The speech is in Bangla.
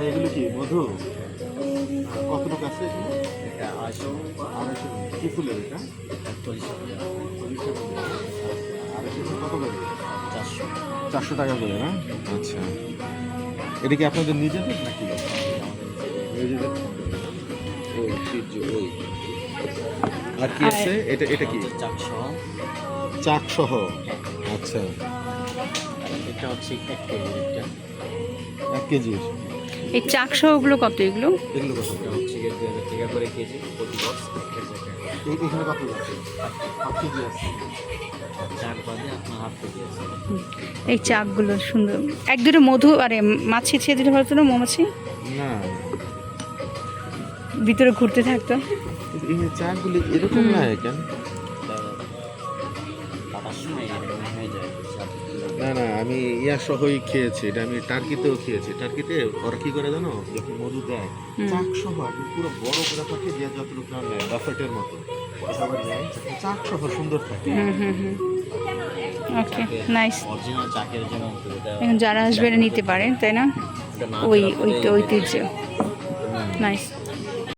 এগুলো কি মধু? কতটুকু আছে এখানে? এটা 250 কি ফুলের এটা? 40 টাকা, আর এটা কত করে? 400 400 টাকা করে না? আচ্ছা, এটা কি আপনাদের নিজেদের নাকি? নিজেদের। ওই আর কি আছে? এটা এটা কি? চাকসহ। চাক সহ? আচ্ছা, এটা হচ্ছে 1 কেজি, এটা 1 কেজির। এই চাকসহগুলো কত এগুলো? এগুলো কত? এটা হচ্ছে 2000 টাকা করে কেজি প্রতি বক্স। এখানে কত আছে? 1 কেজি আছে। চাক বাদে আপনার 1/2 কেজি আছে। এই চাকগুলো সুন্দর। এক দুটো মধু আরে মাছি ছেড়ে দিলে হতো না, মৌমাছি না, ভিতরে ঘুরতে থাকতো। এই চাকগুলি এরকম না কেন? কাটার সময় এরকম হয়ে যায়। না না, আমি ইয়া সহই খেয়েছি, এটা আমি টার্কিতেও খেয়েছি। টার্কিতে ওরা কি করে জানো, যখন মধু দেয় চাক সহ একদম পুরো বড় করে থাকে, যে যতটুকু না নেয় বাফেটের মতো সবার নেয়, চাক সহ সুন্দর থাকে। ওকে, নাইস। অরিজিনাল চাকের জন্য এটা এখন যারা আসবে এটা নিতে পারেন, তাই না? এটা না ওই করা পরে ঐতিহ্য। নাইস।